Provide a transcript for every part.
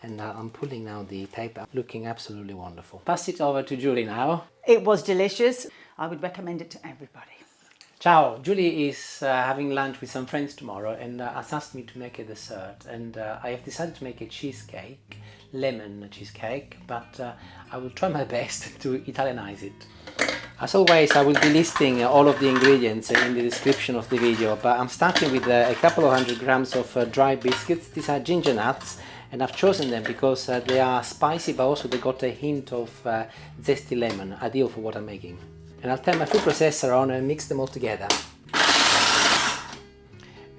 and I'm pulling now the paper, looking absolutely wonderful. Pass it over to Julie now. It was delicious. I would recommend it to everybody. Ciao! Julie is having lunch with some friends tomorrow and has asked me to make a dessert, and I have decided to make a cheesecake, lemon cheesecake, but I will try my best to Italianize it. As always, I will be listing all of the ingredients in the description of the video, but I'm starting with a couple of 100 grams of dry biscuits. These are ginger nuts, and I've chosen them because they are spicy, but also they got a hint of zesty lemon, ideal for what I'm making. And I'll turn my food processor on and mix them all together.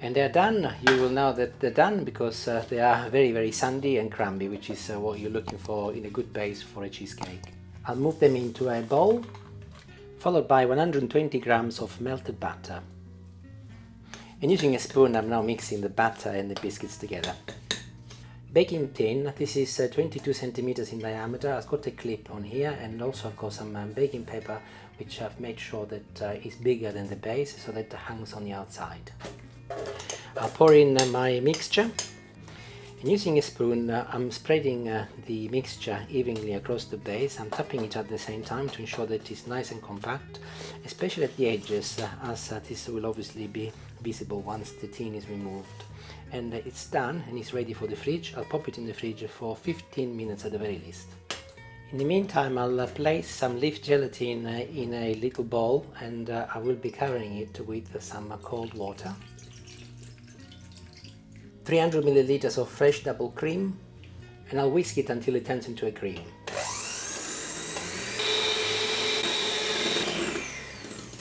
And they're done. You will know that they're done because they are very sandy and crumbly, which is what you're looking for in a good base for a cheesecake. I'll move them into a bowl, followed by 120 grams of melted butter. And using a spoon, I'm now mixing the butter and the biscuits together. Baking tin, this is 22 centimeters in diameter. I've got a clip on here, and also I've got some baking paper which I've made sure that is bigger than the base so that it hangs on the outside. I'll pour in my mixture, and using a spoon I'm spreading the mixture evenly across the base. I'm tapping it at the same time to ensure that it's nice and compact, especially at the edges, as this will obviously be visible once the tin is removed. And it's done and it's ready for the fridge. I'll pop it in the fridge for 15 minutes at the very least. In the meantime, I'll place some leaf gelatin in a little bowl, and I will be covering it with some cold water. 300 milliliters of fresh double cream, and I'll whisk it until it turns into a cream.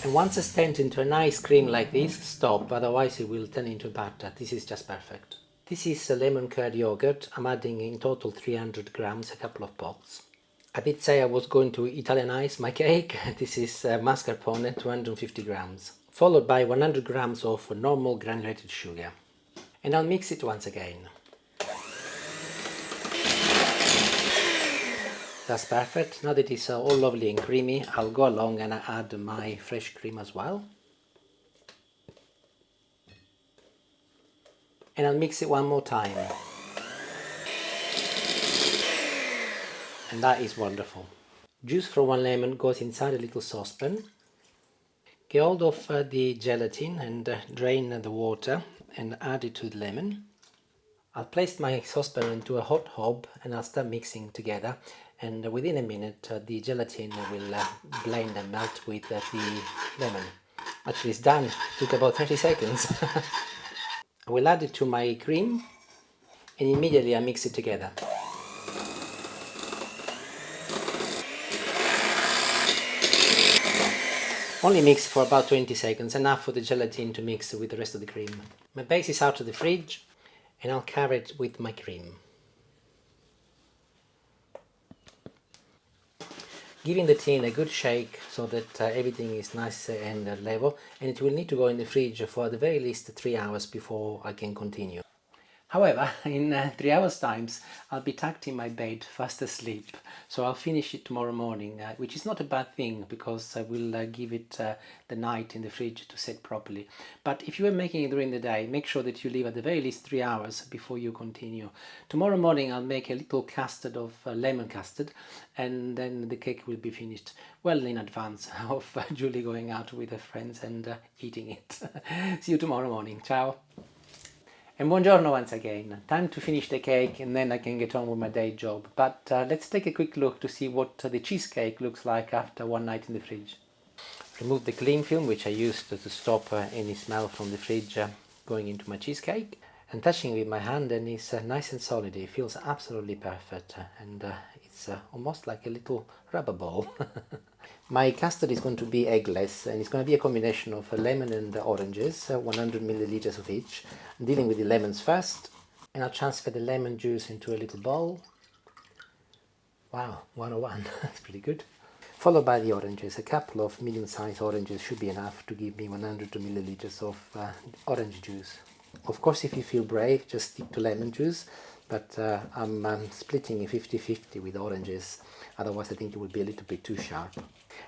And once it's turned into a nice cream like this, stop, otherwise it will turn into batter. This is just perfect. This is a lemon curd yogurt. I'm adding in total 300 grams, a couple of pots. I did say I was going to Italianize my cake. This is mascarpone, 250 grams, followed by 100 grams of normal granulated sugar. And I'll mix it once again. That's perfect. Now that it's all lovely and creamy, I'll go along and add my fresh cream as well. And I'll mix it one more time. And that is wonderful. Juice from one lemon goes inside a little saucepan. Get hold of the gelatin and drain the water and add it to the lemon. I'll place my saucepan into a hot hob and I'll start mixing together, and within a minute the gelatin will blend and melt with the lemon. Actually, it's done. It took about 30 seconds. I will add it to my cream and immediately I mix it together. Only mix for about 20 seconds, enough for the gelatin to mix with the rest of the cream. My base is out of the fridge and I'll cover it with my cream. Giving the tin a good shake so that everything is nice and level, and it will need to go in the fridge for at the very least 3 hours before I can continue. However, in 3 hours times I'll be tucked in my bed fast asleep, so I'll finish it tomorrow morning, which is not a bad thing because I will give it the night in the fridge to set properly. But if you are making it during the day, make sure that you leave at the very least 3 hours before you continue. Tomorrow morning I'll make a little custard of lemon custard, and then the cake will be finished well in advance of Julie going out with her friends and eating it. See you tomorrow morning. Ciao! And buongiorno once again. Time to finish the cake and then I can get on with my day job. But let's take a quick look to see what the cheesecake looks like after one night in the fridge. Remove the cling film, which I used to stop any smell from the fridge going into my cheesecake. And touching it with my hand, and it's nice and solid. It feels absolutely perfect, and it's almost like a little rubber ball. My custard is going to be eggless, and it's going to be a combination of lemon and oranges, 100 milliliters of each. I'm dealing with the lemons first, and I'll transfer the lemon juice into a little bowl. Wow, 101, that's pretty good. Followed by the oranges. A couple of medium-sized oranges should be enough to give me 100 milliliters of orange juice. Of course, if you feel brave, just stick to lemon juice, but I'm splitting 50-50 with oranges, otherwise I think it would be a little bit too sharp.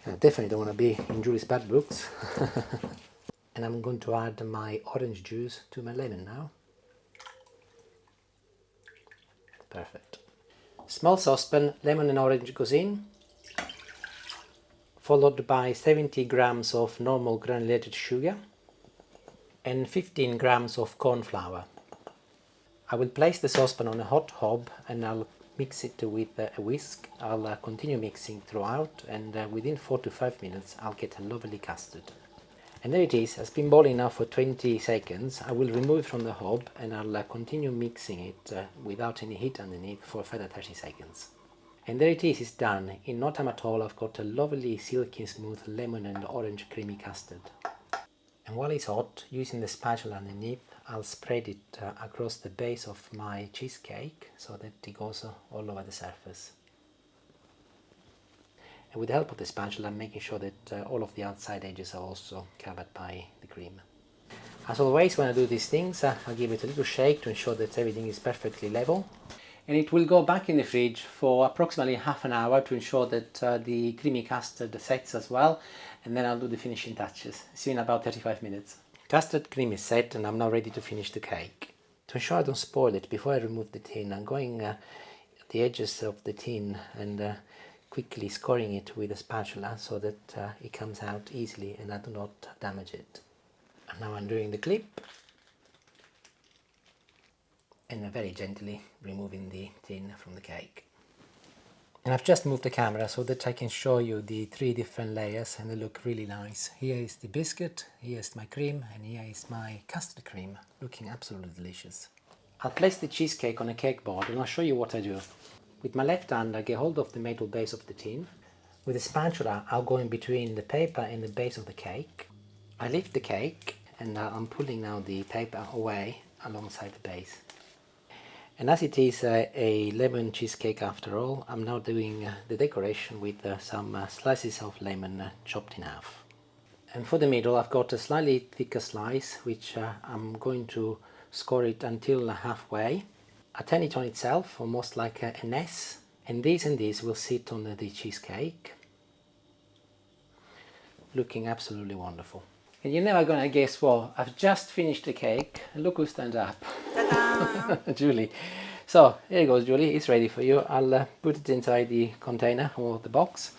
And I definitely don't want to be in Julie's bad books. And I'm going to add my orange juice to my lemon now. Perfect. Small saucepan, lemon and orange goes in, followed by 70 grams of normal granulated sugar and 15 grams of corn flour. I will place the saucepan on a hot hob and I'll mix it with a whisk. I'll continue mixing throughout, and within 4 to 5 minutes I'll get a lovely custard. And there it is, it's been boiling now for 20 seconds. I will remove it from the hob and I'll continue mixing it without any heat underneath for a further 30 seconds. And there it is, it's done. In no time at all I've got a lovely silky smooth lemon and orange creamy custard. And while it's hot, using the spatula underneath, I'll spread it across the base of my cheesecake so that it goes all over the surface. And with the help of the spatula, I'm making sure that all of the outside edges are also covered by the cream. As always, when I do these things, I'll give it a little shake to ensure that everything is perfectly level. And it will go back in the fridge for approximately half an hour to ensure that the creamy custard sets as well, and then I'll do the finishing touches. See you in about 35 minutes. Custard cream is set and I'm now ready to finish the cake. To ensure I don't spoil it, before I remove the tin, I'm going at the edges of the tin and quickly scoring it with a spatula so that it comes out easily and I do not damage it. And now I'm doing the clip and very gently removing the tin from the cake. And I've just moved the camera so that I can show you the 3 different layers, and they look really nice. Here is the biscuit, here is my cream, and here is my custard cream, looking absolutely delicious. I'll place the cheesecake on a cake board and I'll show you what I do. With my left hand I get hold of the metal base of the tin. With a spatula I'll go in between the paper and the base of the cake. I lift the cake and I'm pulling now the paper away alongside the base. And as it is a lemon cheesecake after all, I'm now doing the decoration with some slices of lemon chopped in half. And for the middle I've got a slightly thicker slice which I'm going to score it until halfway. I turn it on itself, almost like an S, and these will sit on the cheesecake, looking absolutely wonderful. And you're never gonna guess what, I've just finished the cake. Look who stands up. Ta-da! Julie. So here you go, Julie, it's ready for you. I'll put it inside the container or the box.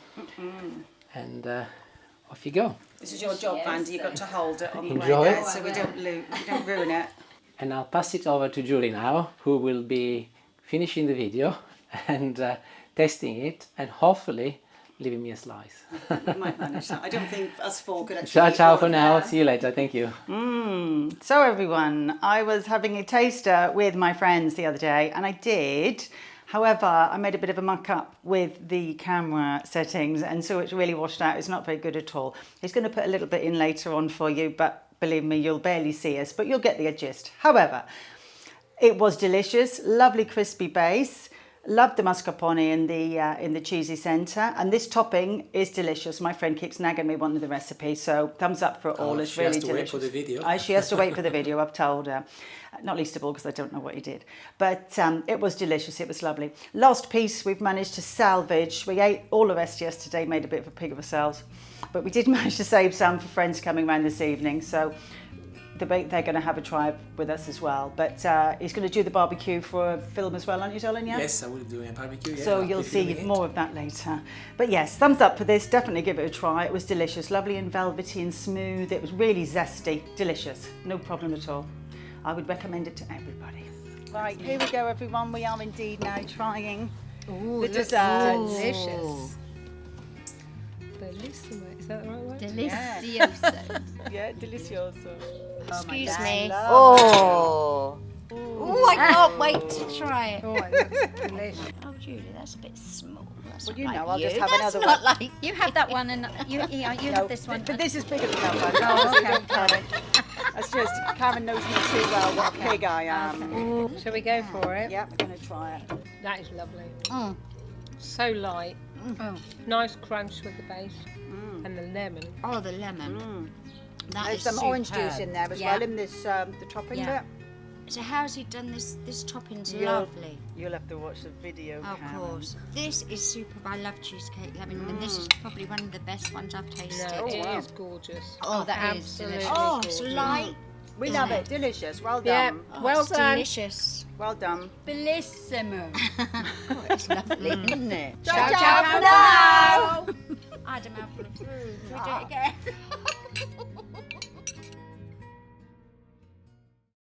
And off you go. This is your job, Vandy. You've got to hold it on the way Enjoy there it. so we don't ruin it. And I'll pass it over to Julie now, who will be finishing the video and testing it and hopefully leaving me a slice. We might manage that. I don't think us 4 could actually. Ciao, eat ciao one for now. there. See you later. Thank you. So everyone, I was having a taster with my friends the other day, and I did. However, I made a bit of a muck up with the camera settings, and so it's really washed out. It's not very good at all. He's going to put a little bit in later on for you, but believe me, you'll barely see us, but you'll get the gist. However, it was delicious, lovely crispy base. Loved the mascarpone in the cheesy centre, and this topping is delicious. My friend keeps nagging me wanting the recipe, so thumbs up for it all. It's really delicious. She has to wait for the video. She has to wait for the video, I've told her. Not least of all because I don't know what he did. But it was delicious, it was lovely. Last piece we've managed to salvage. We ate all the rest yesterday, made a bit of a pig of ourselves. But we did manage to save some for friends coming around this evening. So they're going to have a try with us as well. But he's going to do the barbecue for a film as well, aren't you, darling? Yeah? Yes, I will do a barbecue. Yeah, so you'll see more of that later. But yes, thumbs up for this. Definitely give it a try. It was delicious, lovely and velvety and smooth. It was really zesty, delicious. No problem at all. I would recommend it to everybody. Right, here we go, everyone. We are indeed now trying the dessert. Delicious. Bellissimo. Is that the right word? Delicioso. Yeah, delicioso. Excuse me. Oh. Oh, I can't wait to try it. Oh, it looks delicious. Oh, Julie, that's a bit small. That's Well, not you like know, I'll you. just have That's another not one. like You have that one and you have this one. But this is bigger than that one. Oh, okay. Don't Karen. That's just, Karen knows me too well what a pig I am. Shall we go for it? Yeah, we're going to try it. That is lovely. Mm. So light. Oh. Nice crunch with the base and the lemon. Oh, the lemon. That There's is some orange superb. juice in there as Yeah. well in this the topping Yeah. bit. So how's he done this topping's You'll- lovely. You'll have to watch the video, Of Karen. course. This is superb. I love cheesecake lemon, and this is probably one of the best ones I've tasted. No, it wow. is gorgeous. Oh, that is Absolutely delicious. Oh, it's gorgeous. light. We Isn't love it? it. Delicious. Well Yeah, done. Oh, well it's done. delicious. Well done. Bellissimo. Oh, it's lovely. lovely, isn't it? Ciao, ciao for now. I had a mouthful of food. Should we do it again?